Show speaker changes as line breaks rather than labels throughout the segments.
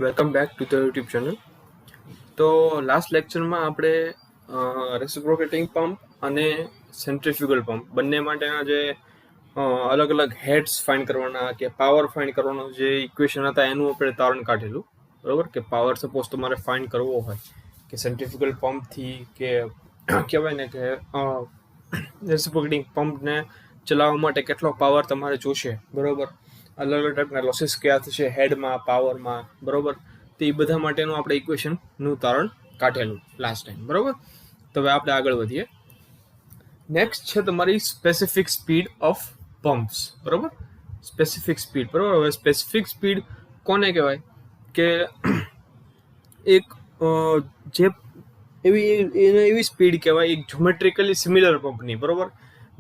Welcome back to the YouTube channel. તો last લેક્ચરમાં આપણે રેસિપ્રોકેટિંગ પંપ અને સેન્ટ્રીફ્યુગલ પંપ બંને માટેના જે અલગ અલગ હેડ્સ ફાઇન્ડ કરવાના કે પાવર ફાઇન્ડ કરવાનો જે ઇક્વેશન હતા એનું આપણે તારણ કાઢેલું, બરાબર. કે પાવર સપોઝ તમારે ફાઇન્ડ કરવો હોય કે સેન્ટ્રીફ્યુગલ પંપથી કે કહેવાય ને કે રેસિપ્રોકેટિંગ પંપને ચલાવવા માટે કેટલો પાવર તમારે જોશે, બરાબર. અલગ અલગ ટાઈપના લોસીસ કયા થશે હેડમાં, પાવરમાં, બરાબર. તો એ બધા માટેનું આપણે ઇક્વેશનનું તારણ કાઢેલું લાસ્ટ ટાઈમ, બરાબર. તો હવે આપણે આગળ વધીએ. નેક્સ્ટ છે તમારી સ્પેસિફિક સ્પીડ ઓફ પમ્પ્સ, બરાબર. સ્પેસિફિક સ્પીડ, બરાબર. હવે સ્પેસિફિક સ્પીડ કોને કહેવાય કે એક જે એવી સ્પીડ કહેવાય એક જ્યોમેટ્રિકલી સિમિલર પંપની, બરાબર.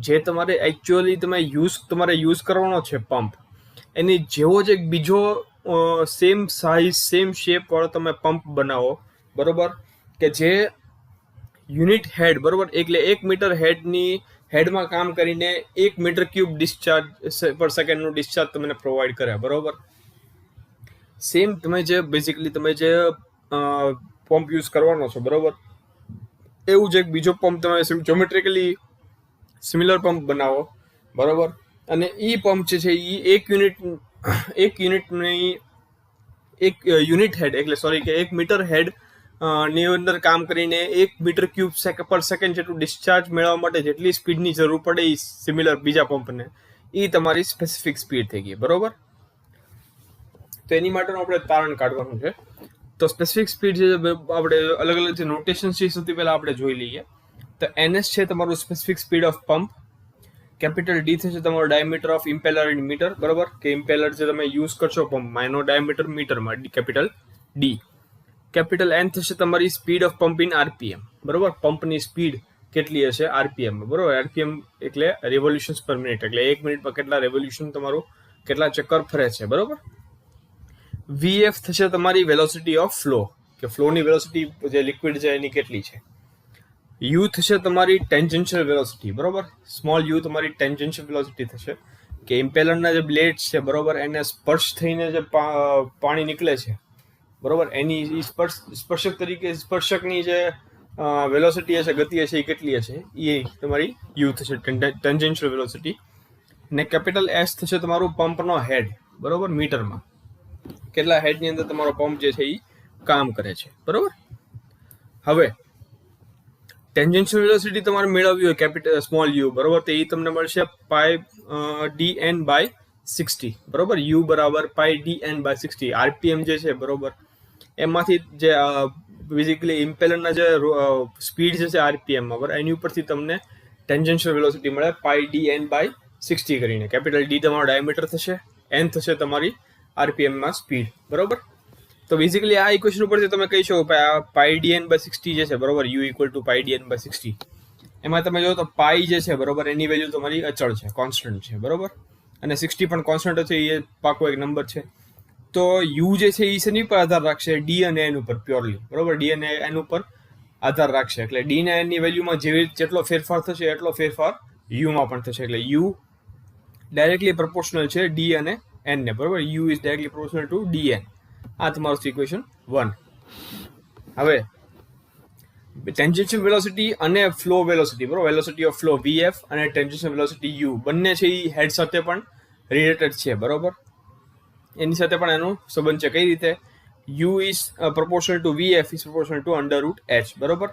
જે તમારે એકચ્યુઅલી તમારે યુઝ કરવાનો છે પંપ, એની જેવો જ એક બીજો સેમ સાઇઝ સેમ શેપ વાળો તમે પંપ બનાવો, બરોબર. કે જે યુનિટ હેડ, બરોબર, એટલે 1 મીટર હેડમાં કામ કરીને 1 મીટર ક્યુબ ડિસ્ચાર્જ પર સેકન્ડનું ડિસ્ચાર્જ તમને પ્રોવાઈડ કરે, બરોબર. સેમ તમે જે પંપ યુઝ કરવાનો છો, બરોબર, એવું જ એક બીજો પંપ તમે જ્યોમેટ્રિકલી સિમિલર પંપ બનાવો, બરોબર. અને એ પંપ જે છે એ એક યુનિટ હેડ એટલે કે 1 મીટર હેડ ની અંદર કામ કરીને 1 મીટર ક્યુબ પર સેકન્ડ જેટલું ડિસ્ચાર્જ મેળવવા માટે જેટલી સ્પીડની જરૂર પડે એ સિમિલર બીજા પંપને, એ તમારી સ્પેસિફિક સ્પીડ થઈ ગઈ, બરોબર. તો એની માટેનું આપણે તારણ કાઢવાનું છે. તો સ્પેસિફિક સ્પીડ જે આપણે અલગ અલગ જે નોટેશન છે સૌથી પહેલા આપણે જોઈ લઈએ. તો NS છે તમારું specific speed of pump. Capital D થશે તમારો diameter of impeller in metre, બરોબર. કે ઇમ્પેલર જે તમે યુઝ કરશો પંપમાં એનો ડાયામીટર મીટરમાં, કેપિટલ D. કેપિટલ N થશે તમારી speed of pump in RPM, બરોબર. પંપની સ્પીડ કેટલી હશે RPM, બરોબર. RPM એટલે રેવોલ્યુશન્સ પર મિનિટ, એટલે 1 મિનિટમાં કેટલા રેવોલ્યુશન તમારું કેટલા ચક્કર ફરે છે, બરોબર. VF થશે તમારી વેલોસિટી ઓફ ફ્લો, કે ફ્લોની વેલોસિટી જે લિક્વિડ છે એની કેટલી છે. U થશે તમારી ટેન્જન્શિયલ વેલોસિટી, બરોબર. સ્મોલ u તમારી ટેન્જન્શિયલ વેલોસિટી થશે, કે ઇમ્પેલરના જે બ્લેડ્સ છે, બરોબર, એને સ્પર્શ થઈને જે પાણી નીકળે છે, બરોબર, એની સ્પર્શકની જે વેલોસિટી હશે, ગતિ હશે, એ કેટલી હશે, એ તમારી u થશે, ટેન્જન્શિયલ વેલોસિટી. ને કેપિટલ S થશે તમારું પંપનો હેડ, બરોબર, મીટરમાં કેટલા હેડની અંદર તમારો પંપ જે છે એ કામ કરે છે, બરોબર. હવે ટેન્જન્શિયલ વેલોસિટી તમારે મેળવવી હોય કેપિટલ સ્મોલ u, બરોબર, તો એ તમને મળશે π/60, બરોબર. u બરાબર π/60. RPM જે છે, બરોબર, એમાંથી જે બેઝિકલી ઇમ્પેલરના જે સ્પીડ જે છે RPMમાં, બરાબર, એની ઉપરથી તમને ટેન્જન્શિયલ વેલોસિટી મળે π/60 કરીને. કેપિટલ D તમારો ડાયામીટર થશે, N થશે તમારી RPMમાં સ્પીડ, બરોબર. તો બેઝિકલી આ ઇક્વેશન ઉપરથી તમે કહી શકો π/60 જે છે, બરોબર, u = π/60. એમાં તમે જો તો પાઈ જે છે, બરોબર, એની વેલ્યુ તમારી અચળ છે, કોન્સ્ટન્ટ છે, બરોબર. અને 60 પણ કોન્સ્ટન્ટ છે, એ પાકો એક નંબર છે. તો u જે છે એ શેની પર આધાર રાખશે, D અને N ઉપર પ્યોરલી, બરોબર. D અને N ઉપર આધાર રાખશે, એટલે D અને N ની વેલ્યુમાં જેટલો ફેરફાર થશે એટલો ફેરફાર u માં પણ થશે, એટલે u ડાયરેક્ટલી પ્રોપોર્શનલ છે D અને N ને, બરોબર. u is directly proportional two DN. આ તમારું ઇક્વેશન 1. હવે ટેન્જન્શિયલ વેલોસિટી અને ફ્લો વેલોસિટી, બરોબર, વેલોસિટી ઓફ ફ્લો VF અને ટેન્જન્શિયલ વેલોસિટી U બંને છે એ હેડ સાથે પણ રિલેટેડ છે, બરોબર. એની સાથે પણ એનો સંબંધ છે. કઈ રીતે? U is proportional two VF is proportional to √h, બરોબર.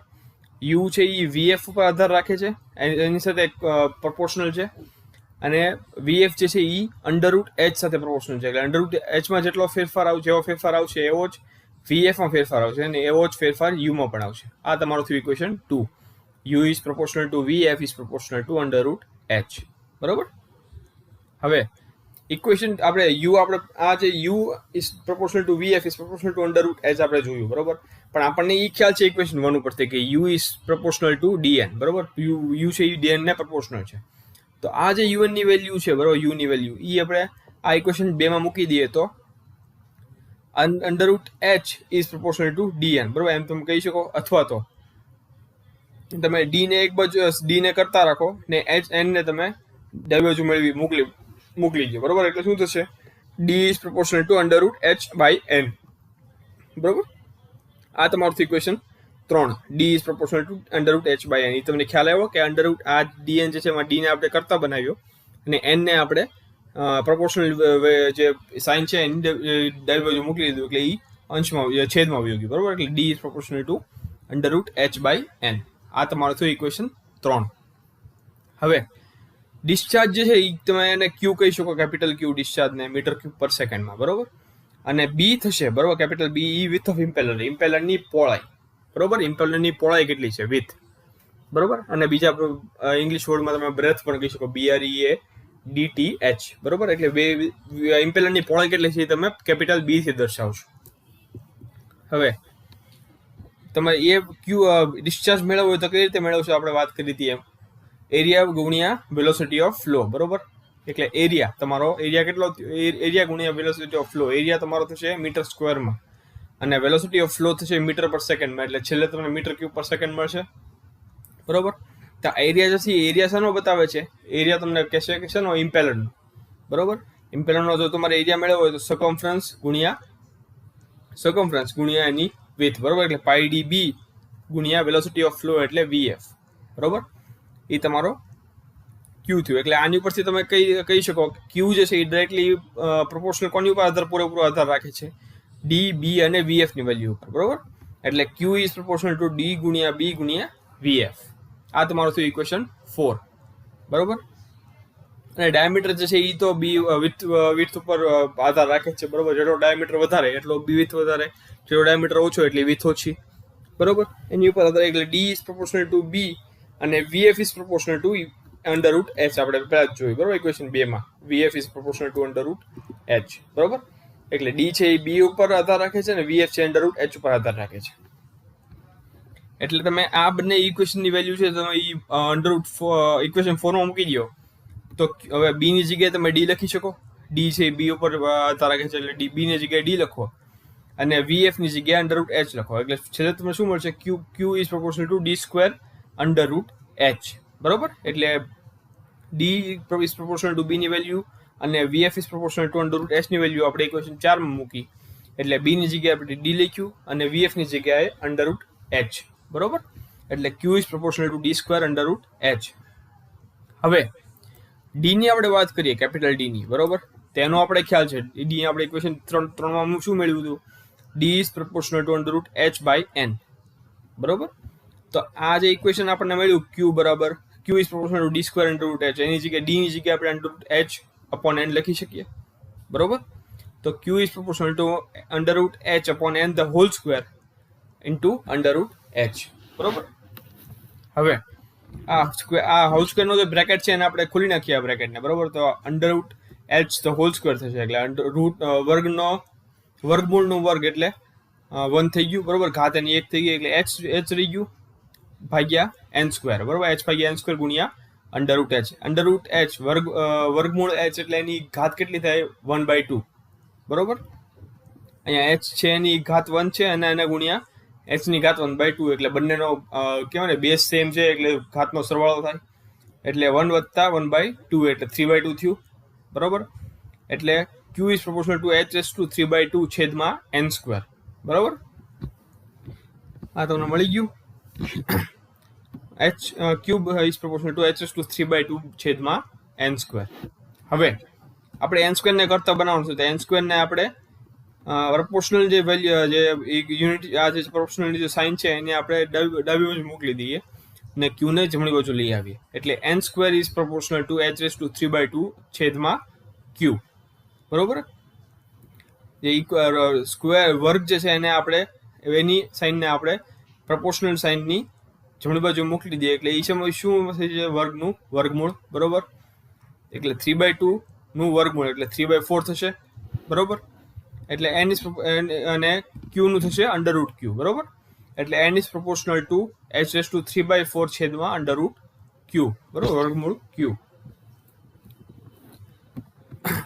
U છે એ VF ઉપર આધાર રાખે છે, એની સાથે પ્રોપોર્શનલ છે, અને VF જે છે એ √h સાથે પ્રોપોર્શનલ છે, એટલે √h માં જેવો ફેરફાર આવશે એવો જ VF માં ફેરફાર આવશે, અને એવો જ ફેરફાર U માં પણ આવશે. આ તમારું થયું equation 2. U is proportional two VF is proportional to √h, બરોબર. હવે ઇક્વેશન આપણે આ જે U is proportional two VF is proportional to √h આપણે જોયું, બરોબર. પણ આપણને એ ખ્યાલ છે ઇક્વેશન 1 ઉપરથી કે U is proportional two DN, બરોબર. U છે એ DN ને પ્રોપોર્શનલ છે. તો આ જે UN ની વેલ્યુ છે, બરોબર, U ની વેલ્યુ, એ આપણે આ ઇક્વેશન 2 માં મૂકી દઈએ તો √h is proportional two DN, બરોબર, એમ તમે કહી શકો. અથવા તો તમે D ને એક બાજુ D ને કરતા રાખો ને N ને તમે ડાબી બાજુ મોકલી દો, બરોબર. એટલે શું થશે? D is proportional to √h/n. બરોબર. આ તમારું equation 3. D is proportional to √h/n. એ તમને ખ્યાલ આવ્યો કે આ dn જે છે એમાં ડી ને આપણે કરતા બનાવ્યો અને n ને આપણે પ્રોપોર્શનલ જે સાઇન છે એની ડાબી બાજુ મૂકી દીધું એટલે એ અંશમાં છેદમાં આવી ગયું. બરોબર. એટલે D is proportional to √h/n. આ તમારું થયું ઇક્વેશન 3. હવે ડિસ્ચાર્જ જે છે એ તમે એને ક્યુ કહી શકો, કેપિટલ ક્યુ ડિસ્ચાર્જને મીટર ક્યુબ પર સેકન્ડમાં. બરોબર. અને બી થશે, બરોબર, capital B with of impeller, ઇમ્પેલરની પહોળાઈ. બરોબર. ઇમ્પેલરની પહોળાઈ કેટલી છે વિથ. બરોબર. અને બીજા ઇંગ્લિશ વર્ડમાં તમે બ્રેથ પણ કહી શકો, BREADTH. બરોબર. એટલે બે ઇમ્પેલરની પહોળાઈ કેટલી છે તમે કેપિટલ બી થી દર્શાવશો. હવે તમારે એ ક્યુ ડિસ્ચાર્જ મેળવવો હોય તો કઈ રીતે મેળવશો? આપણે વાત કરી હતી એમ, એરિયા ગુણ્યા વેલોસિટી ઓફ ફ્લો. બરોબર. એટલે એરિયા તમારો કેટલો, એરિયા ગુણ્યા વેલોસિટી ઓફ ફ્લો. એરિયા તમારો થશે મીટર સ્ક્વેરમાં અને વેલોસિટી ઓફ ફ્લો થશે મીટર પર સેકન્ડમાં. એટલે છેલ્લે તમને મીટર ક્યુબ પર સેકન્ડ મળશે. બરોબર. તો એરિયા જે છે એરિયા શાનો બતાવે છે? એરિયા તમને કહેશે કે શાનો? ઇમ્પેલરનો. બરોબર. ઇમ્પેલરનો જો તમારે એરિયા મેળવવો હોય તો સર્કમફરન્સ ગુણ્યા એની વિથ. બરોબર. એટલે πdb ગુણ્યા વેલોસિટી ઓફ ફ્લો એટલે vf. બરોબર. એ તમારો ક્યુ થયું. એટલે આની ઉપરથી તમે કહી શકો ક્યુ જે છે એ ડાયરેક્ટલી પ્રોપોર્શનલ કોની ઉપર પૂરેપૂરો આધાર રાખે છે? ડી, બી અને વીએફ ની વેલ્યુ ઉપર. બરોબર. એટલે Q is proportional to D ગુણ્યા બી ગુણ્યા વીએફ. આ તમારું થયું ઇક્વેશન 4. બરોબર. અને ડાયામીટર જે છે એ તો બી વિથ ઉપર આધાર રાખે છે. બરોબર. જેટલો ડાયામીટર વધારે એટલો બી વિથ વધારે, જેટલો ડાયામીટર ઓછો એટલે વિથ ઓછી. બરોબર. એની ઉપર આધાર. એટલે ડી ઇઝ પ્રોપોર્શનલ ટુ બી અને VF is proportional to √h. આપણે પહેલા જ જોયું. બરોબર. ઇક્વેશન 2 માં VF is proportional to √h. બરોબર. એટલે ડી છે એ બી ઉપર આધાર રાખે છે અને વીએફ છે √h ઉપર આધાર રાખે છે. એટલે તમે આ બંને ઇક્વેશનની વેલ્યુ છે તમે ઇક્વેશન 4 માં મૂકી દો તો હવે બી ની જગ્યાએ તમે ડી લખી શકો. ડી છે બી ઉપર આધાર રાખે છે એટલે બી ની જગ્યાએ ડી લખો અને વીએફ ની જગ્યાએ √h લખો. એટલે છેલ્લે તમને શું મળશે? Q is proportional to D square √h. બરોબર. એટલે D is proportional to B ની વેલ્યુ અને VF is proportional to √h ની વેલ્યુ આપણે ઇક્વેશન 4 માં મૂકી. એટલે બી ની જગ્યાએ આપણે ડી લખ્યું અને વીએફ ની જગ્યાએ √h. બરોબર. એટલે Q is proportional to D square √h. હવે ડી ની આપણે વાત કરીએ, કેપિટલ ડી ની. બરોબર. તેનો આપણે ખ્યાલ છે. ડી આપણે ઇક્વેશન 3 માં શું મેળવ્યું હતું? D is proportional to √h/n. બરોબર. તો આ જે ઇક્વેશન આપણને મળ્યું ક્યુ બરાબર Q is proportional to D square √h, એની જગ્યાએ ડી ની જગ્યાએ આપણે √h/n લખી શકીએ. બરોબર. તો Q is proportional to √h/n the whole square into √h. બરોબર. હવે આ હોલ સ્ક્વેર નો જે બ્રેકેટ છે એને આપણે ખોલી નાખીએ આ બ્રેકેટને. બરોબર. તો √h ધ હોલ સ્ક્વેર થશે. એટલે વર્ગમૂળનું વર્ગ એટલે 1 થઈ ગયું. બરોબર. ઘાત એની 1 થઈ ગઈ એટલે h રહી ગયું ભાગ્યા n². બરોબર. h/n² ગુણ્યા √h. વર્ગમૂળ h એટલે એની ઘાત કેટલી થાય? 1/2. બરોબર. અહીંયા h છે એની ઘાત 1 છે અને એને ગુણ્યા h ની ઘાત 1/2. એટલે બંનેનો કહેવાય ને બેઝ સેમ છે એટલે ઘાતનો સરવાળો થાય. એટલે 1 વત્તા 1/2 એટલે 3/2 થયું. બરોબર. એટલે Q is proportional two h/3/2 છેદમાં n². બરોબર. આ તમને મળી ગયું. Cube is proportional two h/3/2 છેદમાં n². હવે આપણે n² ને કરતા બનાવવાનું છે. તો n² ને આપણે પ્રોપોર્શનલ જે વેલ્યુ જે યુનિટ આ જે પ્રોપોર્શનલ જે સાઇન છે એને આપણે ડાબી બાજુ મોકલી દઈએ અને ક્યુ ને જમણી બાજુ લઈ આવીએ. એટલે n² is proportional two h/3/2 છેદમાં ક્યુ. બરોબર. જે સ્ક્વેર વર્ગ જે છે એને આપણે એની સાઇનને આપણે પ્રોપોર્શનલ સાઇનની જમણી બાજુ મોકલી દઈએ. એટલે એ સમય શું થઈ છે? વર્ગનું વર્ગમૂળ. બરોબર. એટલે 3/2 નું વર્ગમૂળ એટલે 3/4 થશે. બરોબર. એટલે n અને ક્યુ નું થશે √q. બરોબર. એટલે n is proportional two h/3/4 છેદમાં √q. બરોબર. વર્ગમૂળ q.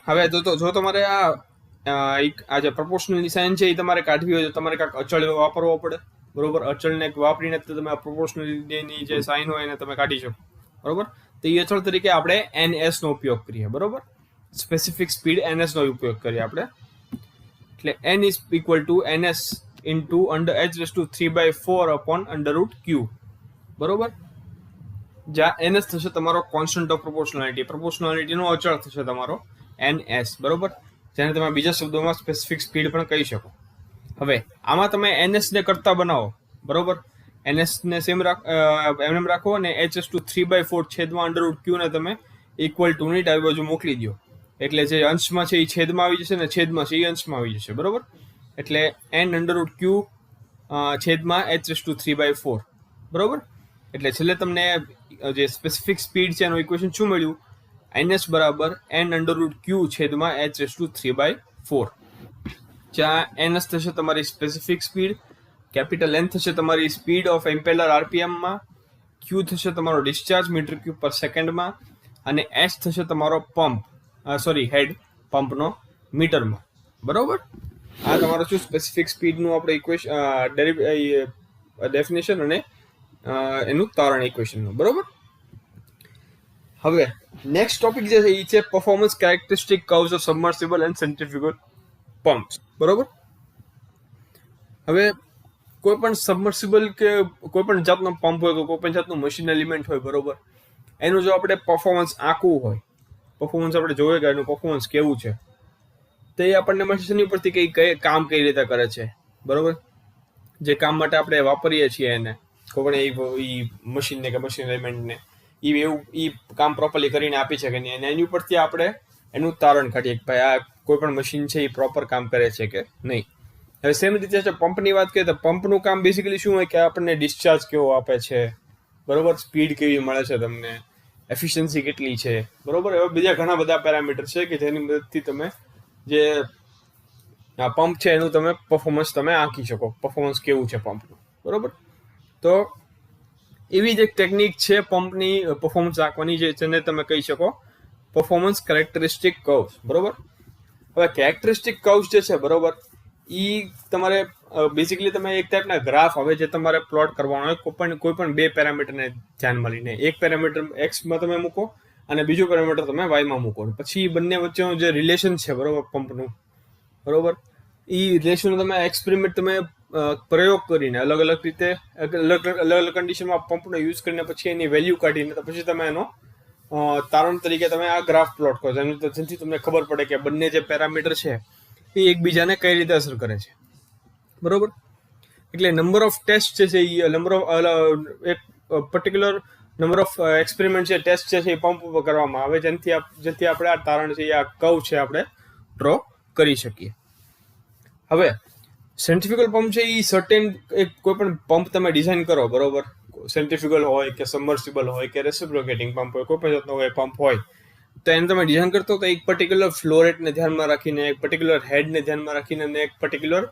હવે તો જો તમારે આ જે પ્રોપોર્શનલની સાઇન છે એ તમારે કાઢવી હોય તો તમારે કાંઈક અચળ વાપરવો પડે. બરોબર. અચળને વાપરીને તમે આ પ્રોપોર્શનલની જે સાઇન હોય એને તમે કાઢી શકો. બરોબર. તો એ અચળ તરીકે આપણે ns નો ઉપયોગ કરીએ. બરોબર. સ્પેસિફિક સ્પીડ ns નો ઉપયોગ કરીએ આપણે. એટલે n is equal to ns into h^3/4/√q, બરોબર. જ્યાં ns થશે તમારો કોન્સ્ટન્ટ ઓફ પ્રોપોર્શનાલિટીનો અચળ થશે તમારો ns, બરોબર, જેને તમે બીજા શબ્દોમાં સ્પેસિફિક સ્પીડ પણ કહી શકો. હવે આમાં તમે ns ને કરતા બનાવો, બરોબર. ns ને સેમ એમ રાખો અને h^3/4 છેદમાં √q ને તમે ઇક્વલ ટુ ની ડાબી બાજુ મોકલી દો, એટલે જે અંશમાં છે એ છેદમાં આવી જશે ને છેદમાં છે એ અંશમાં આવી જશે, બરોબર. એટલે n√q છેદમાં h^3/4, બરોબર. એટલે છેલ્લે તમને જે સ્પેસિફિક સ્પીડ છે એનું ઇક્વેશન શું મળ્યું? ns બરાબર n√q છેદમાં h^3/4, જ્યાં ns થશે તમારી સ્પેસિફિક સ્પીડ, કેપિટલ n થશે તમારી સ્પીડ ઓફ ઇમ્પેલર આરપીએમમાં, q થશે તમારો ડિસ્ચાર્જ મીટર ક્યુબ પર સેકન્ડમાં, અને h થશે તમારો હેડ પંપનો મીટરમાં, બરોબર. આ તમારો શું સ્પેસિફિક સ્પીડનું આપણે ઇક્વેશન ડેફિનેશન અને એનું તારણ ઇક્વેશનનું, બરોબર. હવે નેક્સ્ટ ટોપિક જે છે એ છે performance characteristic curves of submersible and centrifugal pumps, બરોબર. હવે કોઈ પણ સબમર્સિબલ કે કોઈ પણ જાતનો પંપ હોય કે કોઈ પણ જાતનું મશીન એલિમેન્ટ હોય, બરોબર, એનું જો આપણે પરફોર્મન્સ આંકવું હોય, પરફોર્મન્સ આપણે જોઈએ કે એનું પરફોર્મન્સ કેવું છે, તો એ આપણને મશીન ઉપરથી કઈ કામ કઈ રીતે કરે છે, બરોબર. જે કામ માટે આપણે વાપરીએ છીએ એને કોઈ પણ એ મશીનને કે મશીન એલિમેન્ટને એ કામ પ્રોપરલી કરીને આપી શકે નહીં, અને એની ઉપરથી આપણે એનું તારણ કાઢીએ કે ભાઈ આ કોઈ પણ મશીન છે એ પ્રોપર કામ કરે છે કે નહીં. હવે સેમ રીતે પંપની વાત કરીએ તો પંપનું કામ બેસિકલી શું હોય કે આપણને ડિસ્ચાર્જ કેવો આપે છે, બરોબર, સ્પીડ કેવી મળે છે તમને, એફિશિયન્સી કેટલી છે, બરોબર. એવા બીજા ઘણા બધા પેરામીટર છે કે જેની મદદથી તમે જે પંપ છે એનું તમે પરફોર્મન્સ તમે આંકી શકો, પરફોર્મન્સ કેવું છે પંપનું, બરોબર. તો એવી જ એક ટેકનિક છે પંપની પરફોર્મન્સ આંકવાની, જેને તમે કહી શકો પરફોર્મન્સ કેરેક્ટરિસ્ટિક કર્વ્સ, બરોબર. હવે કેરેક્ટરિસ્ટિક કર્વ્સ જે છે, બરોબર, એ તમારે બેસિકલી તમે એક ટાઈપના ગ્રાફ આવે જે તમારે પ્લોટ કરવાનો હોય કોઈ પણ બે પેરામીટરને ધ્યાનમાં લઈને. એક પેરામીટર એક્સમાં તમે મૂકો અને બીજું પેરામીટર તમે વાયમાં મૂકો, પછી બંને વચ્ચેનું જે રિલેશન છે, બરોબર, પંપનું, બરોબર, એ રિલેશન તમે એક્સપેરિમેન્ટ તમે પ્રયોગ કરીને અલગ અલગ રીતે અલગ અલગ કન્ડિશનમાં પંપનો યુઝ કરીને પછી એની વેલ્યુ કાઢીને પછી તમે એનો તારણ તરીકે તમે આ ગ્રાફ પ્લોટ કરો, જેથી તમને ખબર પડે કે બંને જે પેરામીટર છે એ એકબીજાને કઈ રીતે અસર કરે છે, બરોબર. એટલે નંબર ઓફ ટેસ્ટ છે એ નંબર ઓફ એક પર્ટિક્યુલર નંબર ઓફ એક્સપેરિમેન્ટ છે, ટેસ્ટ છે એ પંપ ઉપર કરવામાં આવે, જેથી આપણે આ તારણ છે આ કર્વ છે આપણે ડ્રો કરી શકીએ. હવે સેન્ટ્રીફ્યુગલ પંપ છે એ સર્ટેન કોઈ પણ પંપ તમે ડિઝાઇન કરો, બરોબર, સેન્ટ્રીફ્યુગલ હોય કે સબમર્સિબલ હોય કે રેસિપ્રોકેટિંગ પંપ હોય, કોઈ પણ જાતનો હોય પંપ હોય, તો એને તમે ડિઝાઇન કરતો તો એક પર્ટિક્યુલર ફ્લો રેટને ધ્યાનમાં રાખીને, એક પર્ટિક્યુલર હેડને ધ્યાનમાં રાખીને અને એક પર્ટિક્યુલર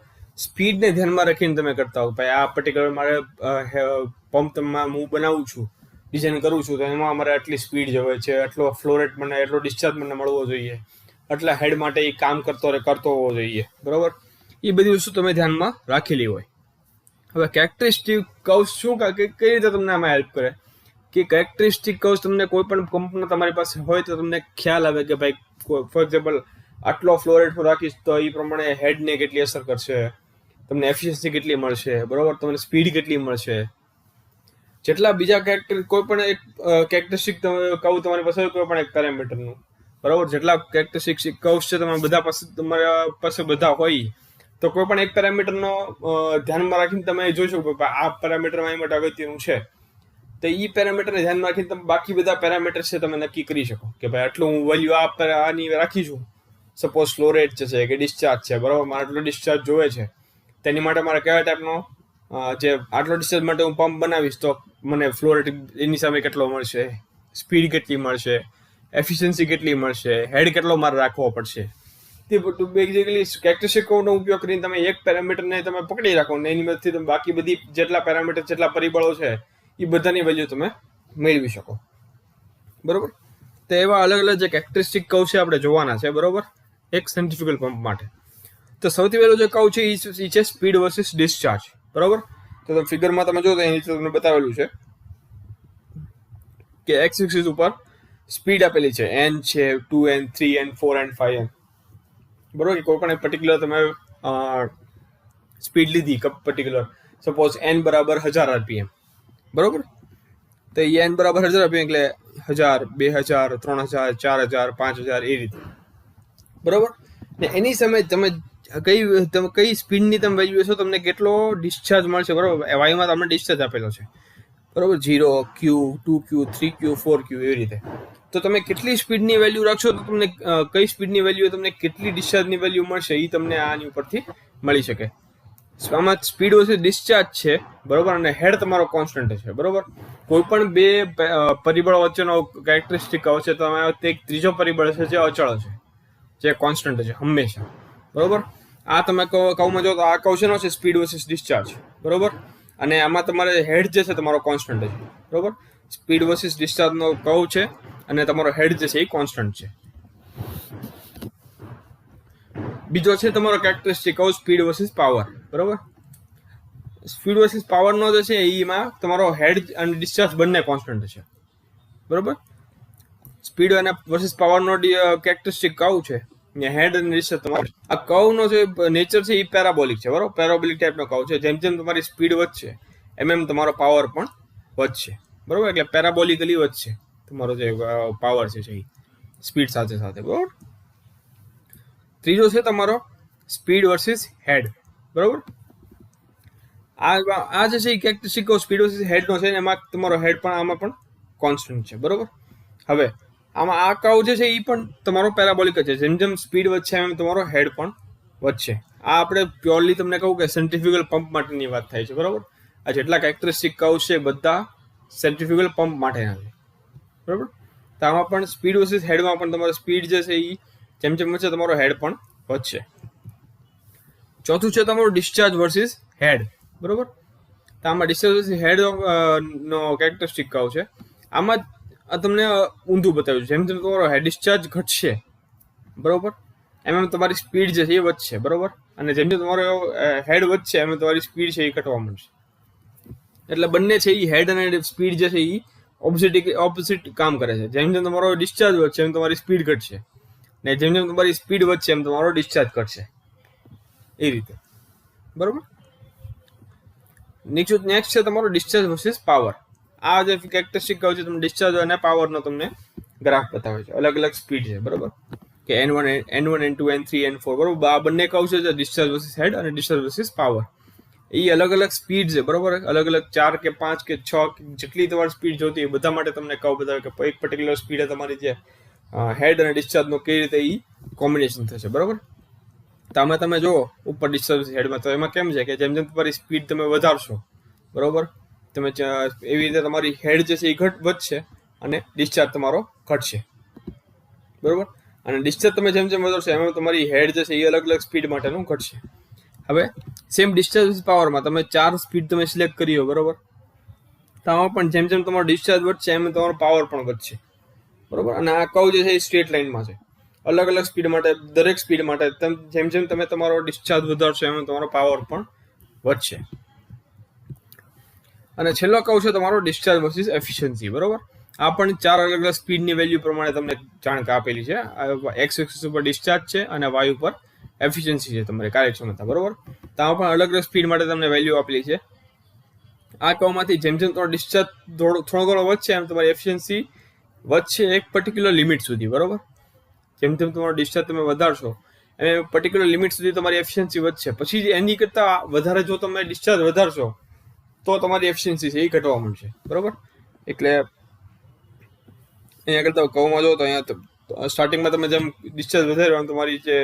સ્પીડને ધ્યાનમાં રાખીને તમે કરતા હો. ભાઈ આ પર્ટિક્યુલર મારે પંપ હું બનાવું છું, ડિઝાઇન કરું છું, તો એમાં અમારે આટલી સ્પીડ જોઈએ છે, આટલો ફ્લો રેટ મને, એટલો ડિસ્ચાર્જ મને મળવો જોઈએ, આટલા હેડ માટે એ કામ કરતો હોવો જોઈએ, બરોબર. એ બધી વસ્તુ તમે ધ્યાનમાં રાખેલી હોય. હવે કેરેક્ટરિસ્ટિક કર્વ્સ શું કઈ રીતે તમને આમાં હેલ્પ કરે કે કેરેક્ટરિસ્ટિક કર્વ્સ તમને કોઈ પણ કંપનો તમારી પાસે હોય તો તમને ખ્યાલ આવે કે ભાઈ ફોર એક્ઝામ્પલ આટલો ફ્લો રેટ હું રાખીશ તો એ પ્રમાણે હેડને કેટલી અસર કરશે, તમને એફિશિયન્સી કેટલી મળશે, બરોબર, તમને સ્પીડ કેટલી મળશે. જેટલા બીજા કોઈ પણ એક કેરેક્ટરિસ્ટિક કર્વ તમારી પાસે હોય કોઈ પણ એક પેરામીટરનું, બરોબર, જેટલા કેરેક્ટરિસ્ટિક કર્વ્સ છે તમારા પાસે બધા હોય, તો કોઈ પણ એક પેરામીટરનો ધ્યાનમાં રાખીને તમે જોઈ શકો કે આ પેરામીટરમાં એ માટે અગત્યનું છે, તો એ પેરામીટરને ધ્યાનમાં રાખીને તમે બાકી બધા પેરામીટર છે તમે નક્કી કરી શકો કે ભાઈ આટલું હું વેલ્યુ આની રાખી છું, સપોઝ ફ્લો રેટ છે કે ડિસ્ચાર્જ છે, બરોબર, મારે આટલો ડિસ્ચાર્જ જોવે છે, તેની માટે મારે કયા ટાઈપનો જે આટલો ડિસ્ચાર્જ માટે હું પંપ બનાવીશ તો મને ફ્લો રેટ એની સામે કેટલો મળશે, સ્પીડ કેટલી મળશે, એફિશિયન્સી કેટલી મળશે, હેડ કેટલો મારે રાખવો પડશે. તે બધું બેઝિકલી કેરેક્ટરિસ્ટિકનો ઉપયોગ કરીને તમે એક પેરામીટરને તમે પકડી રાખો ને એની મદદથી તમે બાકી બધી જેટલા પેરામીટર જેટલા પરિબળો છે એ બધાની વેલ્યુ તમે મેળવી શકો, બરોબર. તો એવા અલગ અલગ જે કેરેક્ટરિસ્ટિક કર્વ છે આપણે જોવાના છે, બરોબર, એક સેન્ટ્રીફ્યુગલ પંપ માટે. તો સૌથી પહેલો જે કર્વ છે એ છે સ્પીડ વર્સિસ ડિસ્ચાર્જ, બરોબર. તો ફિગરમાં તમે જો તો એની તમને બતાવેલું છે કે એક્સ એક્સિસ ઉપર સ્પીડ આપેલી છે, n છે, 2n, 3n, 4n, 5n, બરોબર. કોઈ પણ એક પર્ટિક્યુલર તમે સ્પીડ લીધી પર્ટિક્યુલર, સપોઝ n બરાબર 1000 RPM, બરોબર. તો એ n બરાબર 1000 RPM એટલે 1000, 2000, 3000, 4000, 5000 એ રીતે, બરોબર. ને એની સામે તમે કઈ સ્પીડની તમે વેલ્યુ હશો, તમને કેટલો ડિસ્ચાર્જ મળશે, બરોબર. વાયુમાં તમને ડિસ્ચાર્જ આપેલો છે, બરોબર, 0, Q, 2Q, 3Q, 4Q એવી રીતે. તો તમે કેટલી સ્પીડની વેલ્યુ રાખશો તો તમને કઈ સ્પીડની વેલ્યુ તમને કેટલી ડિસ્ચાર્જની વેલ્યુ મળશે એ તમને આની ઉપરથી મળી શકે. આમાં સ્પીડ વર્સિસ ડિસ્ચાર્જ છે, બરોબર, અને હેડ તમારો કોન્સ્ટન્ટ છે, બરોબર. કોઈ પણ બે પરિબળો વચ્ચેનો કેરેક્ટરિસ્ટિક છે તો એક ત્રીજો પરિબળ છે જે અચળ છે, જે કોન્સ્ટન્ટ છે હંમેશા, બરોબર. આ તમે કહુમાં જો તો આ કહું છે છે સ્પીડ વર્સિસ ડિસ્ચાર્જ, બરોબર. અને આમાં તમારે હેડ જે છે તમારો કોન્સ્ટન્ટ છે, બરોબર. સ્પીડ વર્સિસ ડિસ્ચાર્જનો કહું છે અને તમારો હેડ જે છે એ કોન્સ્ટન્ટ છે. બીજો છે તમારો કેરેક્ટરિસ્ટિક કહું સ્પીડ વર્સિસ પાવર, બરોબર. સ્પીડ વર્સિસ પાવરનો જે છે એમાં તમારો હેડ અને ડિસ્ચાર્જ બંને કોન્સ્ટન્ટ છે, બરોબર. સ્પીડ અને વર્સિસ પાવરનો કેરેક્ટરિસ્ટિક કહું છે, હેડ અને ડિસ્ચાર્જ તમારો આ કર્વનો જે નેચર છે એ પેરાબોલિક છે, બરોબર. પેરાબોલિક ટાઈપનો કર્વ છે. જેમ જેમ તમારી સ્પીડ વધશે એમ તમારો પાવર પણ વધશે, બરોબર. એટલે પેરાબોલિકલી વધશે તમારો જે પાવર છે એ સ્પીડ સાથે સાથે, બરોબર. ત્રીજો છે તમારો સ્પીડ વર્સિસ હેડ, બરોબર. આ જે છે એ કેરેક્ટરિસ્ટિક સ્પીડ વર્સિસ હેડનો છે, એમાં તમારો હેડ પણ આમાં પણ કોન્સ્ટન્ટ છે, બરોબર. હવે આમાં આ કર્વ જે છે એ પણ તમારો પેરાબોલિક છે. જેમ જેમ સ્પીડ વધશે એમ તમારો હેડ પણ વધશે. આ આપણે પ્યોરલી તમને કહું કે સેન્ટ્રીફ્યુગલ પંપ માટેની વાત થાય છે, બરોબર. આ જેટલા કેરેક્ટરિસ્ટિક કર્વ છે બધા સેન્ટ્રીફ્યુગલ પંપ માટેના છે, બરોબર. તો આમાં પણ સ્પીડ વર્સિસ હેડમાં પણ તમારો સ્પીડ જે છે એ જેમ જેમ વધશે તમારો હેડ પણ વધશે. ચોથું છે તમારું ડિસ્ચાર્જ વર્સિસ હેડ, બરોબર. તો આમાં ડિસ્ચાર્જ વર્સિસ હેડ નો કેરેક્ટરિસ્ટિક કર્વ છે. આમાં તમને ઊંધું બતાવ્યું છે. જેમ જેમ તમારો ડિસ્ચાર્જ ઘટશે, બરોબર, એમ તમારી સ્પીડ જે છે એ વધશે, બરોબર. અને જેમ જેમ તમારો હેડ વધશે એમ તમારી સ્પીડ છે એ ઘટવા માંડશે. એટલે બંને છે એ હેડ અને સ્પીડ જે છે એ ઓપોઝિટ કામ કરે છે. જેમ જેમ તમારો ડિસ્ચાર્જ વધશે એમ તમારી સ્પીડ ઘટશે, ને જેમ જેમ તમારી સ્પીડ વધશે એમ તમારો ડિસ્ચાર્જ ઘટશે, એ રીતે, બરોબર. નેક્સ્ટ છે તમારો ડિસ્ચાર્જ વર્સિસ પાવર. આ જે કેરેક્ટરિસ્ટિક કહું છે તમને ડિસ્ચાર્જ અને પાવરનો તમને ગ્રાફ બતાવે છે. અલગ અલગ સ્પીડ છે, બરોબર, કે N1, N2, N3, N4, બરોબર. આ બંને કહું છે ડિસ્ચાર્જ વર્સિસ હેડ અને ડિસ્ચાર્જ વર્સિસ પાવર. એ અલગ અલગ સ્પીડ છે, બરોબર. અલગ અલગ 4 કે 5 કે 6 જેટલી તમારી સ્પીડ જોતી હોય બધા માટે તમને કહું બતાવે કે એક પર્ટિક્યુલર સ્પીડ તમારી જે હેડ અને ડિસ્ચાર્જનો કઈ રીતે એ કોમ્બિનેશન થશે, બરોબર. તો આમાં તમે જુઓ ઉપર ડિસ્ચાર્જ હેડમાં તો એમાં કેમ છે કે જેમ જેમ તમારી સ્પીડ તમે વધારશો, બરોબર, તમે એવી રીતે તમારી હેડ જે છે એ વધશે અને ડિસ્ચાર્જ તમારો ઘટશે, બરોબર. અને ડિસ્ચાર્જ તમે જેમ જેમ વધારશો એમાં તમારી હેડ જે છે એ અલગ અલગ સ્પીડ માટેનું ઘટશે. હવે સેમ ડિસ્ચાર્જ પાવરમાં તમે 4 સ્પીડ તમે સિલેક્ટ કરી હોય, બરોબર. તો આમાં પણ જેમ જેમ તમારો ડિસ્ચાર્જ વધશે એમ તમારો પાવર પણ વધશે, બરોબર. અને આ કર્વ જે છે એ સ્ટ્રેટ લાઇનમાં છે. અલગ અલગ સ્પીડ માટે દરેક સ્પીડ માટે જેમ જેમ તમે તમારો ડિસ્ચાર્જ વધારશો એમ તમારો પાવર પણ વધશે. અને છેલ્લો કહું છે તમારો ડિસ્ચાર્જ વર્સિસ એફિશિયન્સી, બરોબર. આ પણ 4 અલગ અલગ સ્પીડની વેલ્યુ પ્રમાણે તમને જાણકારી આપેલી છે. એક્સ એક્સિસ ઉપર ડિસ્ચાર્જ છે અને વાય ઉપર એફિશિયન્સી છે, તમારી કાર્યક્ષમતા, બરોબર. તો આમાં પણ અલગ અલગ સ્પીડ માટે તમને વેલ્યુ આપેલી છે. આ કર્વમાંથી જેમ જેમ તમારો ડિસ્ચાર્જ થોડો ઘણો વધશે એમ તમારી એફિશિયન્સી વધશે એક પર્ટિક્યુલર લિમિટ સુધી, બરોબર. જેમ જેમ તમારો ડિસ્ચાર્જ તમે વધારશો એ પર્ટિક્યુલર લિમિટ સુધી તમારી એફિશિયન્સી વધશે. પછી એની કરતાં વધારે જો તમે ડિસ્ચાર્જ વધારશો તો તમારી એફિશિયન્સી છે એ ઘટવા માંડશે, બરોબર. એટલે અહીંયા કરતા કહુમાં જો તો અહીંયા સ્ટાર્ટિંગમાં તમે જેમ ડિસ્ચાર્જ વધાર્યો એમ તમારી જે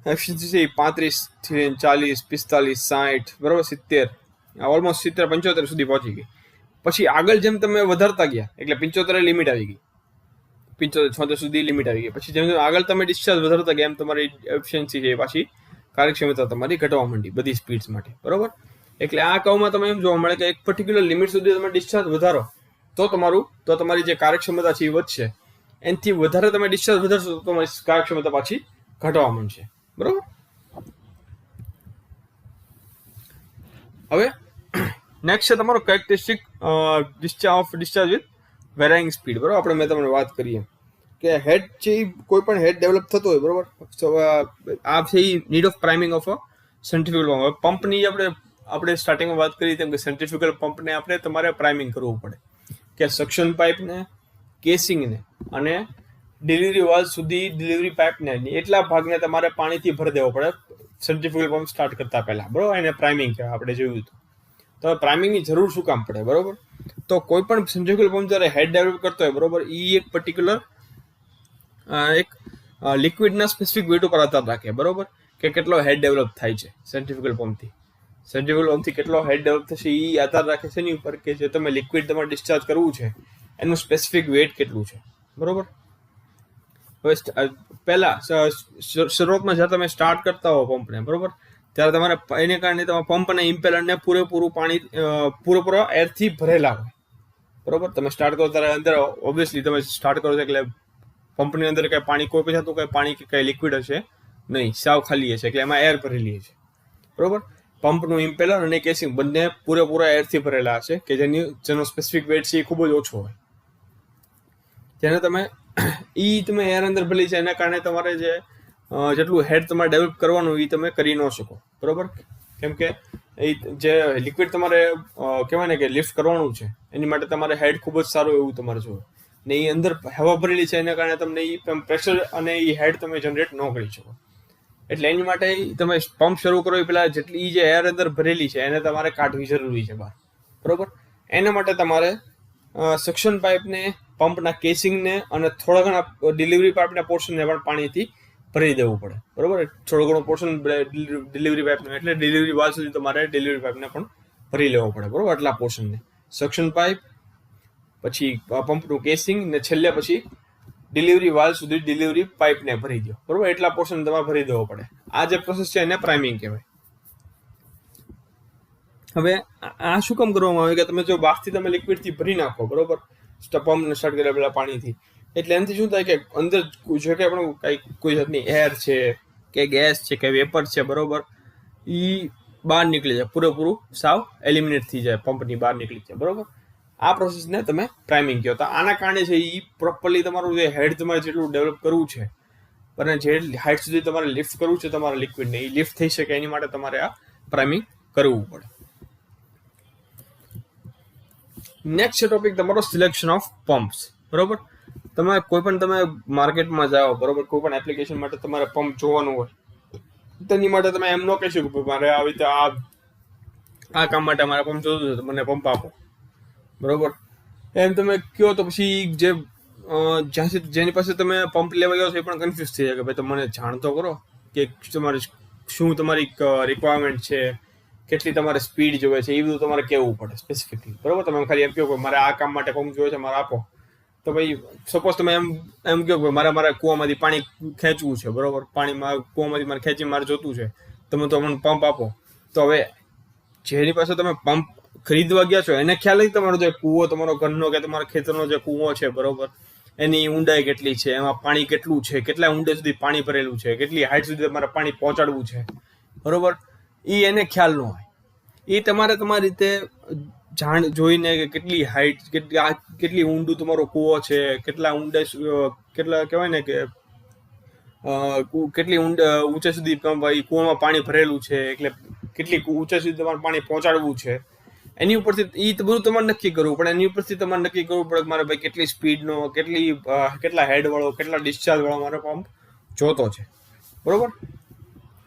એફિશિયન્સી છે એ 35 થી 40, 45, 60, બરોબર, 70, ઓલમોસ્ટ 70, 75 સુધી પહોંચી ગઈ. પછી આગળ જેમ તમે વધારતા ગયા એટલે 75 લિમિટ આવી ગઈ, 75, 76 સુધી લિમિટ આવી ગઈ. પછી જેમ જેમ આગળ તમે ડિસ્ચાર્જ વધારતા ગયા એમ તમારી એફિશિયન્સી છે પાછી કાર્યક્ષમતા તમારી ઘટવા માંડી બધી સ્પીડ્સ માટે, બરોબર. એટલે આ કર્વમાં તમે એમ જોવા મળે કે એક પર્ટિક્યુલર લિમિટ સુધી તમે ડિસ્ચાર્જ વધારો તો તમારી જે કાર્યક્ષમતા છે એ વધશે. એનાથી વધારે તમે ડિસ્ચાર્જ વધારશો તો તમારી કાર્યક્ષમતા પાછી ઘટવા માંડશે, બરોબર. હવે નેક્સ્ટ છે તમારો કેરેક્ટરિસ્ટિક ડિસ્ચાર્જ વિથ વેરાઇંગ સ્પીડ, બરોબર. આપણે મેં તમને વાત કરીએ કે હેડ છે કોઈ પણ હેડ ડેવલપ થતો હોય, બરોબર. આ છે need of priming of a centrifugal pump. પંપની આપણે સ્ટાર્ટિંગમાં વાત કરી તેમ કે સેન્ટ્રીફ્યુગલ પંપને આપણે તમારે પ્રાઇમિંગ કરવું પડે કે સક્શન પાઇપને, કેસિંગને અને ડિલિવરી વાલ્વ સુધી ડિલિવરી પાઇપને એટલા ભાગને તમારે પાણીથી ભરી દેવો પડે સેન્ટ્રીફ્યુગલ પંપ સ્ટાર્ટ કરતા પહેલા, બરોબર. એને પ્રાઇમિંગ કહેવાય, આપણે જોયું હતું. તો પ્રાઇમિંગની જરૂર શું કામ પડે, બરોબર. તો કોઈ પણ સેન્ટ્રીફ્યુગલ પંપ જ્યારે હેડ ડેવલપ કરતો હોય, બરોબર, એ એક પર્ટિક્યુલર એક લિક્વિડના સ્પેસિફિક વેટ ઉપર આધાર રાખે, બરોબર, કે કેટલો હેડ ડેવલપ થાય છે સેન્ટ્રીફ્યુગલ પંપથી કેટલો હેડ ડેવલપ થશે એ આધાર રાખે છે એની ઉપર કે જે તમે લિક્વિડ તમારે ડિસ્ચાર્જ કરવું છે એનું સ્પેસિફિક વેટ કેટલું છે, બરોબર. હવે પહેલા શરૂઆતમાં જ્યારે તમે સ્ટાર્ટ કરતા હો પંપને, બરોબર, ત્યારે તમારે એને કારણે તમારા પંપ અને ઇમ્પેલરને પૂરેપૂરો એરથી ભરેલા હોય, બરોબર. તમે સ્ટાર્ટ કરો ત્યારે અંદર ઓબ્વિયસલી તમે સ્ટાર્ટ કરો છો એટલે પંપની અંદર કઈ પાણી કોઈ પણ થતું કઈ પાણી કે કઈ લિક્વિડ હશે નહીં, સાવ ખાલી હશે, એટલે એમાં એર ભરેલી છે, બરોબર. પંપનું ઇમ્પેલર અને કેસિંગ બંને પૂરેપૂરા એરથી ભરેલા હશે કે જેનો સ્પેસિફિક વેટ છે એ ખૂબ જ ઓછો હોય. જેને તમે એર અંદર ભરેલી છે એના કારણે તમારે જેટલું હેડ તમારે ડેવલપ કરવાનું એ તમે કરી ન શકો, બરોબર. કેમ કે એ જે લિક્વિડ તમારે કહેવાય ને કે લિફ્ટ કરવાનું છે એની માટે તમારે હેડ ખૂબ જ સારું એવું તમારે જોવે ને એ અંદર હવા ભરેલી છે એના કારણે તમને એ પ્રેશર અને એ હેડ તમે જનરેટ ન કરી શકો. એટલે એની માટે તમે પંપ શરૂ કરો એ પહેલા જેટલી જે એર અંદર ભરેલી છે એને તમારે કાઢવી જરૂરી છે બહાર, બરોબર. એના માટે તમારે સક્શન પાઇપને, પંપના કેસિંગને અને થોડા ઘણા ડિલિવરી પાઇપના પોર્શનને પણ પાણીથી ભરી દેવું પડે, બરોબર. થોડો ઘણો પોર્શન ડિલિવરી પાઇપનો એટલે ડિલિવરી વાલ્વ સુધી તમારે ડિલિવરી પાઇપને પણ ભરી લેવો પડે, બરોબર. આટલા પોર્શનને સક્શન પાઇપ, પછી પંપનું કેસિંગ ને છેલ્લે પછી ડિલિવરી વાલ્વ સુધી ડિલિવરી પાઇપને ભરી દો, બરોબર. એટલા પોર્શન તમારે ભરી દેવો પડે. આ જે પ્રોસેસ છે એને પ્રાઇમિંગ કહેવાય. હવે આ શું કામ કરવામાં આવે કે તમે જો બહારથી તમે લિક્વિડથી ભરી નાખો, બરોબર, પંપને સ્ટાર્ટ કર્યા પેલા પાણીથી, એટલે એનાથી શું થાય કે અંદર જો કે આપણું કઈ કોઈ જાતની એર છે કે ગેસ છે કે વેપર છે, બરોબર, એ બહાર નીકળી જાય, પૂરેપૂરું સાવ એલિમિનેટ થઈ જાય, પંપની બહાર નીકળી જાય, બરોબર. આ પ્રોસેસને તમે પ્રાઇમિંગ કહો. તો આના કારણે છે એ પ્રોપરલી તમારું જે હેડ તમારે જેટલું ડેવલપ કરવું છે અને જે હાઇટ સુધી તમારે લિફ્ટ કરવું છે તમારા લિક્વિડને એ લિફ્ટ થઈ શકે એની માટે તમારે આ પ્રાઇમિંગ કરવું પડે. નેક્સ્ટ ટોપિક તમારો સિલેક્શન ઓફ પમ્પ્સ, બરોબર. તમે કોઈ પણ તમે માર્કેટમાં જાઓ, બરોબર, કોઈ પણ એપ્લિકેશન માટે તમારે પંપ જોવાનું હોય તેની માટે તમે એમ ન કહી શકો કે મારે આવી રીતે આ કામ માટે મારે પંપ જોતું છે તો મને પંપ આપો, બરોબર. એમ તમે કહો તો પછી જેની પાસે તમે પંપ લેવા ગયો છો એ પણ કન્ફ્યુઝ થઈ જાય કે ભાઈ તમે મને જાણ તો કરો કે તમારી રિક્વાયરમેન્ટ છે, કેટલી તમારે સ્પીડ જોવે છે, એ બધું તમારે કહેવું પડે સ્પેસિફિકલી, બરોબર. તમે ખાલી એમ કહો કે મારે આ કામ માટે પંપ જોઈએ છે, મારે આપો. તો ભાઈ સપોઝ તમે એમ કહો કે મારે કૂવામાંથી પાણી ખેંચવું છે, બરોબર, કૂવામાંથી મારે ખેંચી મારે જોતું છે, તમે તો મને પંપ આપો. તો હવે જેની પાસે તમે પંપ ખરીદવા ગયા છો એને ખ્યાલ નથી તમારો જે કૂવો તમારો ઘરનો કે તમારા ખેતરનો જે કૂવો છે, બરોબર, એની ઊંડાઈ કેટલી છે, એમાં પાણી કેટલું છે, કેટલા ઊંડે સુધી પાણી ભરેલું છે, કેટલી હાઈટ સુધી તમારે પાણી પહોંચાડવું છે, બરોબર. એ એને ખ્યાલ ન હોય. એ તમારે તમારી રીતે જોઈને કે કેટલી હાઈટ, કેટલી ઊંડું તમારો કૂવો છે, કેટલા કહેવાય ને કે કેટલી ઊંચે સુધી કૂવામાં પાણી ભરેલું છે, એટલે કેટલી ઊંચે સુધી તમારે પાણી પહોંચાડવું છે, એની ઉપરથી એ બધું તમારે નક્કી કરવું પડે. એની ઉપરથી તમારે નક્કી કરવું પડે કે મારે ભાઈ કેટલી સ્પીડનો, કેટલા હેડ વાળો, કેટલા ડિસ્ચાર્જ વાળો મારો પંપ જોતો છે, બરોબર.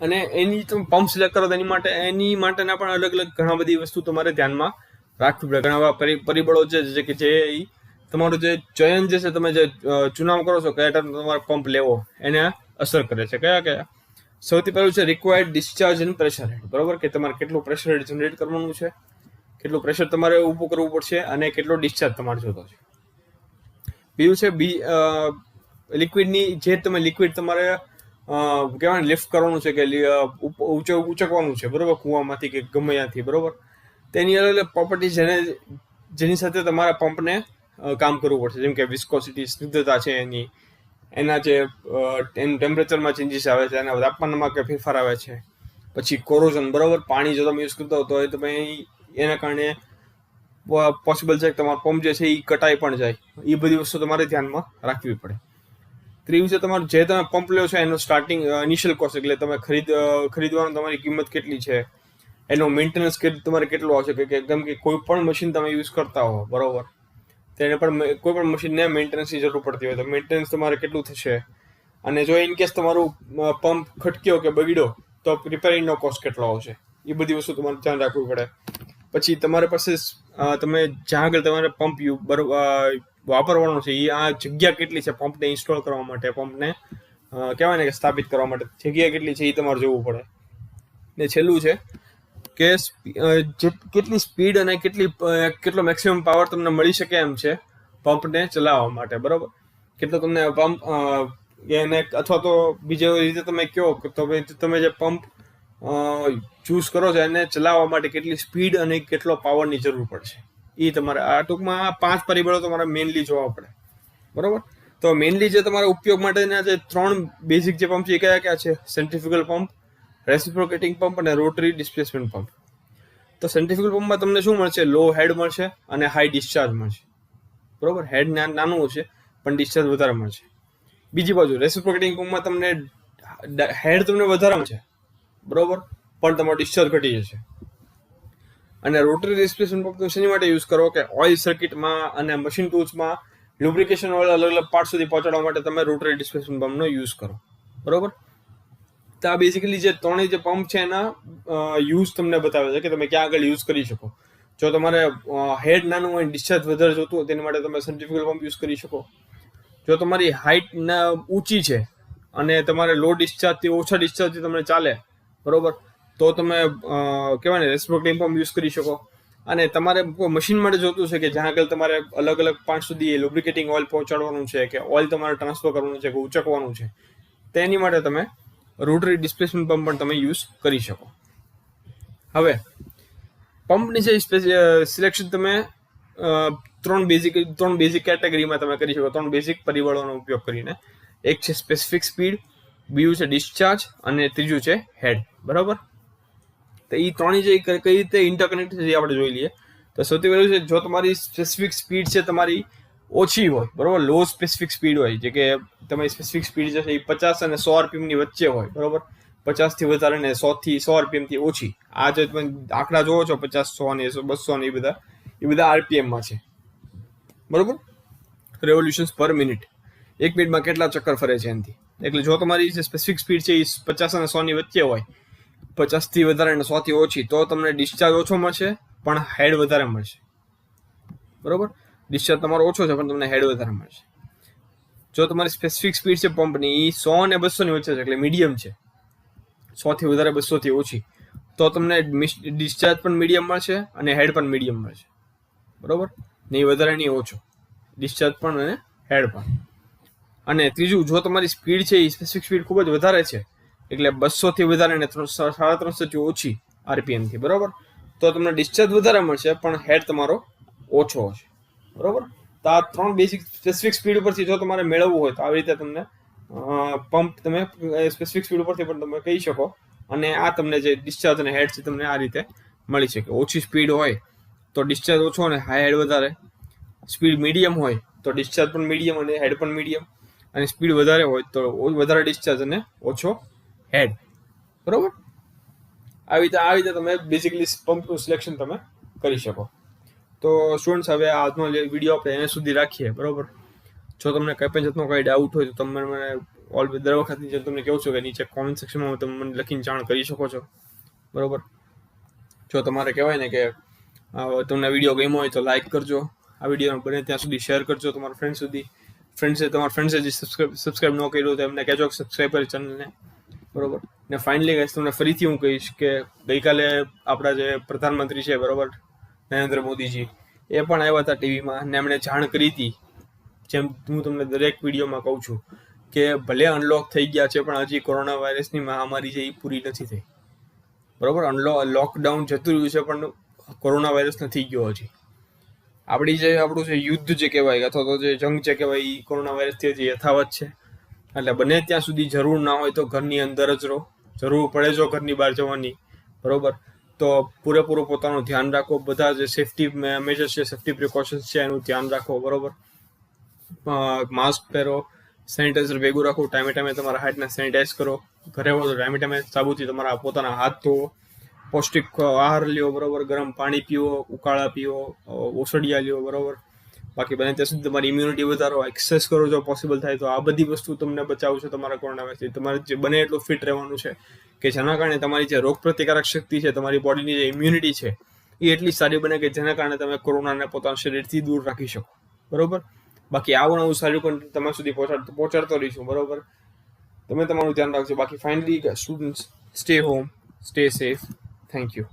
અને એની તમે પંપ સિલેક્ટ કરો એની માટેના પણ અલગ અલગ ઘણા બધી વસ્તુ તમારે ધ્યાનમાં રાખવી પડે. ઘણા બધા પરિબળો છે કે જે તમારું જે ચયન જે છે, તમે જે ચુનાવ કરો છો કયા ટાઈમ તમારે પંપ લેવો એને અસર કરે છે. કયા સૌથી પહેલું છે રિક્વાયર્ડ ડિસ્ચાર્જ એન્ડ પ્રેશર હેડ, બરોબર, કે તમારે કેટલું પ્રેશર હેડ જનરેટ કરવાનું છે, કેટલું પ્રેશર તમારે ઊભું કરવું પડશે અને કેટલો ડિસ્ચાર્જ તમારે જોતો છે. બીજું છે લિક્વિડની જે લિક્વિડ તમારે કહેવાય લિફ્ટ કરવાનું છે કે ઉચકવાનું છે, બરોબર, કૂવામાંથી કે ગમે ત્યાંથી, બરોબર. તેની અલગ અલગ પ્રોપર્ટી જેની સાથે તમારા પંપને કામ કરવું પડશે, જેમ કે વિસ્કોસિટી, સ્નિગ્ધતા છે એના જે ટેમ્પરેચરમાં ચેન્જીસ આવે છે, એના તાપમાનમાં કે ફેરફાર આવે છે, પછી કોરોઝન, બરોબર. પાણી જો તમે યુઝ કરતા હો તો તમે એના કારણે પોસિબલ છે કે તમારો પંપ જે છે એ કટાઈ પણ જાય. એ બધી વસ્તુ તમારે ધ્યાનમાં રાખવી પડે. ત્રીજું છે તમારું જે તમે પંપ લો છો એનો સ્ટાર્ટિંગ ઇનિશિયલ કોસ્ટ, એટલે તમે ખરીદવાનું તમારી કિંમત કેટલી છે, એનો મેન્ટેનન્સ તમારે કેટલો આવશે, કે એકદમ કે કોઈ પણ મશીન તમે યુઝ કરતા હો બરોબર, તેને પણ કોઈ પણ મશીનને મેન્ટેનન્સની જરૂર પડતી હોય તો મેન્ટેનન્સ તમારે કેટલું થશે, અને જો ઇન કેસ તમારું પંપ ખટક્યો કે બગડ્યો તો રિપેરિંગનો કોસ્ટ કેટલો આવશે, એ બધી વસ્તુ તમારે ધ્યાન રાખવું પડે. પછી તમારી પાસે તમે જ્યાં આગળ તમારે પંપ વાપરવાનો છે એ આ જગ્યા કેટલી છે પંપને ઇન્સ્ટોલ કરવા માટે, પંપને કહેવાય ને કે સ્થાપિત કરવા માટે જગ્યા કેટલી છે એ તમારે જોવું પડે. ને છેલ્લું છે કે કેટલી સ્પીડ અને કેટલો મેક્સિમમ પાવર તમને મળી શકે એમ છે પંપને ચલાવવા માટે, બરોબર. કેટલો તમને પંપ એને, અથવા તો બીજી રીતે તમે કહો તો તમે જે પંપ ચૂઝ કરો છો એને ચલાવવા માટે કેટલી સ્પીડ અને કેટલો પાવરની જરૂર પડશે, એ તમારે આ ટૂંકમાં આ 5 પરિબળો તમારે મેઇનલી જોવા પડે, બરોબર. તો મેઇનલી જે તમારા ઉપયોગ માટેના જે 3 બેઝિક જે પંપ છે એ કયા કયા છે? સેન્ટ્રીફ્યુગલ પંપ, રેસિપ્રોકેટિંગ પંપ અને રોટરી ડિસ્પ્લેસમેન્ટ પંપ. તો સેન્ટ્રીફ્યુગલ પંપમાં તમને શું મળશે? લો હેડ મળશે અને હાઈ ડિસ્ચાર્જ મળશે, બરોબર. હેડ નાનું હશે પણ ડિસ્ચાર્જ વધારે મળશે. બીજી બાજુ રેસિપ્રોકેટિંગ પંપમાં તમને હેડ તમને વધારે મળશે, બરોબર, પણ તમારો ડિસ્ચાર્જ ઘટી જશે. અને રોટરી ડિસ્પ્લેસમેન્ટ પંપ તમે શેની માટે યુઝ કરો કે ઓઇલ સર્કિટમાં અને મશીન ટૂલ્સમાં લ્યુબ્રિકેશન ઓઇલ અલગ અલગ પાર્ટ સુધી પહોંચાડવા માટે તમે રોટરી ડિસ્પ્લેસમેન્ટ પંપનો યુઝ કરો, બરોબર. તો આ બેઝિકલી જે 3 જે પંપ છે એના યુઝ તમને બતાવે છે કે તમે ક્યાં આગળ યુઝ કરી શકો. જો તમારે હેડ નાનું હોય, ડિસ્ચાર્જ વધારે જોતું હોય તેની માટે તમે સેન્ટ્રીફ્યુગલ પંપ યુઝ કરી શકો. જો તમારી હાઇટ ઊંચી છે અને તમારે લો ડિસ્ચાર્જથી ઓછા ડિસ્ચાર્જથી તમને ચાલે, બરોબર, તો તમે કહેવાય ને રેસિપ્રોકેટિંગ પંપ યુઝ કરી શકો. અને તમારે મશીન માટે જોતું છે કે જ્યાં આગળ તમારે અલગ અલગ પાર્ટ સુધી લુબ્રિકેટિંગ ઓઇલ પહોંચાડવાનું છે કે ઓઇલ તમારે ટ્રાન્સફર કરવાનું છે કે ઉચકવાનું છે, તેની માટે તમે રોટરી ડિસ્પ્લેસમેન્ટ પંપ પણ તમે યુઝ કરી શકો. હવે પંપની જે સિલેક્શન તમે 3 બેઝિક કેટેગરીમાં તમે કરી શકો, 3 બેઝિક પરિબળોનો ઉપયોગ કરીને. એક છે સ્પેસિફિક સ્પીડ, બીજું છે ડિસ્ચાર્જ અને ત્રીજું છે હેડ, બરાબર. તો એ 3 જે કઈ રીતે ઇન્ટરકનેક્ટ છે આપણે જોઈ લઈએ. તો સૌથી પહેલું છે, જો તમારી સ્પેસિફિક સ્પીડ છે તમારી ઓછી હોય, બરોબર, લો સ્પેસિફિક સ્પીડ હોય, જે કે તમારી સ્પેસિફિક સ્પીડ છે એ 50 અને 100 RPM ની વચ્ચે હોય, બરોબર, 50 થી વધારે ને 100 RPM થી ઓછી. આ જે તમે આંકડા જોવો છો 50, 100 ને 200 ને એ બધા RPM માં છે, બરોબર, રેવોલ્યુશન્સ પર મિનિટ. 1 મિનિટમાં કેટલા ચક્કર ફરે છે એનાથી. એટલે જો તમારી જે સ્પેસિફિક સ્પીડ છે એ 50 અને 100 ની વચ્ચે હોય, 50 થી વધારે અને 100 થી ઓછી, તો તમને ડિસ્ચાર્જ ઓછો મળશે પણ હેડ વધારે મળશે, બરોબર. ડિસ્ચાર્જ તમારો ઓછો છે પણ તમને હેડ વધારે મળશે. જો તમારી સ્પેસિફિક સ્પીડ છે પંપની એ 100 અને 200 ની વચ્ચે છે, એટલે મીડિયમ છે, 100 થી વધારે 200 થી ઓછી, તો તમને ડિસ્ચાર્જ પણ મીડિયમ મળશે અને હેડ પણ મીડિયમ મળશે, બરોબર. નહીં વધારે નહીં ઓછો, ડિસ્ચાર્જ પણ અને હેડ પણ. અને ત્રીજું, જો તમારી સ્પીડ છે એ સ્પેસિફિક સ્પીડ ખૂબ જ વધારે છે, એટલે 200 થી વધારે અને 350 થી ઓછી RPM થી, બરોબર, તો તમને ડિસ્ચાર્જ વધારે મળશે પણ હેડ તમારો ઓછો હશે, બરોબર. તો આ 3 બેઝિક સ્પેસિફિક સ્પીડ ઉપરથી જો તમારે મેળવવું હોય તો આવી રીતે તમને પંપ તમે સ્પેસિફિક સ્પીડ ઉપરથી પણ તમે કહી શકો. અને આ તમને જે ડિસ્ચાર્જ અને હેડ છે તમને આ રીતે મળી શકે. ઓછી સ્પીડ હોય તો ડિસ્ચાર્જ ઓછો અને હાઈ હેડ વધારે. સ્પીડ મીડિયમ હોય તો ડિસ્ચાર્જ પણ મીડિયમ અને હેડ પણ મીડિયમ. અને સ્પીડ વધારે હોય તો વધારે ડિસ્ચાર્જ અને ઓછો હેડ, બરોબર. આવી રીતે તમે બેઝિકલી પંપનું સિલેક્શન તમે કરી શકો. તો સ્ટુડન્ટ્સ, હવે આજનો જે વિડીયો આપણે એને સુધી રાખીએ, બરોબર. જો તમને કંઈ પણ જાતનો કંઈ ડાઉટ હોય તો તમે મને દર વખતની જેમ તમને કહું છું કે નીચે કોમેન્ટ સેક્શનમાં તમે મને લખીને જાણ કરી શકો છો, બરોબર. જો તમારે કહેવાય ને કે તમને વિડીયો ગમ્યો હોય તો લાઇક કરજો, આ વિડીયો બને ત્યાં સુધી શેર કરજો તમારા ફ્રેન્ડ સુધી. તમારા ફ્રેન્ડ્સે જે સબસ્ક્રાઇબ ન કર્યું તો એમને કહેજો સબસ્ક્રાઇબ કરી ચેનલને, બરોબર. ને ફાઇનલી ગાઈસ, તમને ફરીથી હું કહીશ કે ગઈકાલે આપણા જે પ્રધાનમંત્રી છે, બરોબર, નરેન્દ્ર મોદીજી, એ પણ આવ્યા હતા ટીવીમાં ને એમણે જાણ કરી હતી, જેમ હું તમને દરેક વિડીયોમાં કહું છું કે ભલે અનલોક થઈ ગયા છે પણ હજી કોરોના વાયરસની મહામારી છે એ પૂરી નથી થઈ, બરોબર. લોકડાઉન જતું રહ્યું છે પણ કોરોના વાયરસ નથી ગયો હજી. આપણું જે યુદ્ધ જે કહેવાય અથવા તો જે જંગ જે કહેવાય એ કોરોના વાયરસથી હજી યથાવત છે. એટલે બને ત્યાં સુધી જરૂર ના હોય તો ઘરની અંદર જ રહો. જરૂર પડે જો ઘરની બહાર જવાની, બરોબર, તો પૂરેપૂરું પોતાનું ધ્યાન રાખો. બધા જે સેફટી મેજર્સ છે, સેફટી પ્રિકોશન્સ છે એનું ધ્યાન રાખો, બરોબર. માસ્ક પહેરો, સેનિટાઈઝર ભેગું રાખો, ટાઈમે ટાઈમે તમારા હાથને સેનિટાઈઝ કરો, ઘરે હો તો ટાઈમે ટાઈમે સાબુથી તમારા પોતાના હાથ ધોવો, પૌષ્ટિક આહાર લ્યો, બરોબર, ગરમ પાણી પીવો, ઉકાળા પીવો, ઓસડિયા લ્યો, બરોબર. બાકી બને ત્યાં સુધી તમારી ઇમ્યુનિટી વધારો, એક્સરસાઇઝ કરો જો પોસિબલ થાય તો. આ બધી વસ્તુ તમને બચાવશે તમારા કોરોના વાયરસથી. તમારે જે બને એટલું ફિટ રહેવાનું છે, કે જેના કારણે તમારી જે રોગ પ્રતિકારક શક્તિ છે, તમારી બોડીની જે ઇમ્યુનિટી છે, એ એટલી સારી બને કે જેના કારણે તમે કોરોનાને પોતાના શરીરથી દૂર રાખી શકો, બરોબર. બાકી આવું નવું સારું કન્ટેન્ટ તમારા સુધી પહોંચાડતો રહીશું, બરોબર. તમે તમારું ધ્યાન રાખજો. બાકી finally students, stay home, stay safe. Thank you.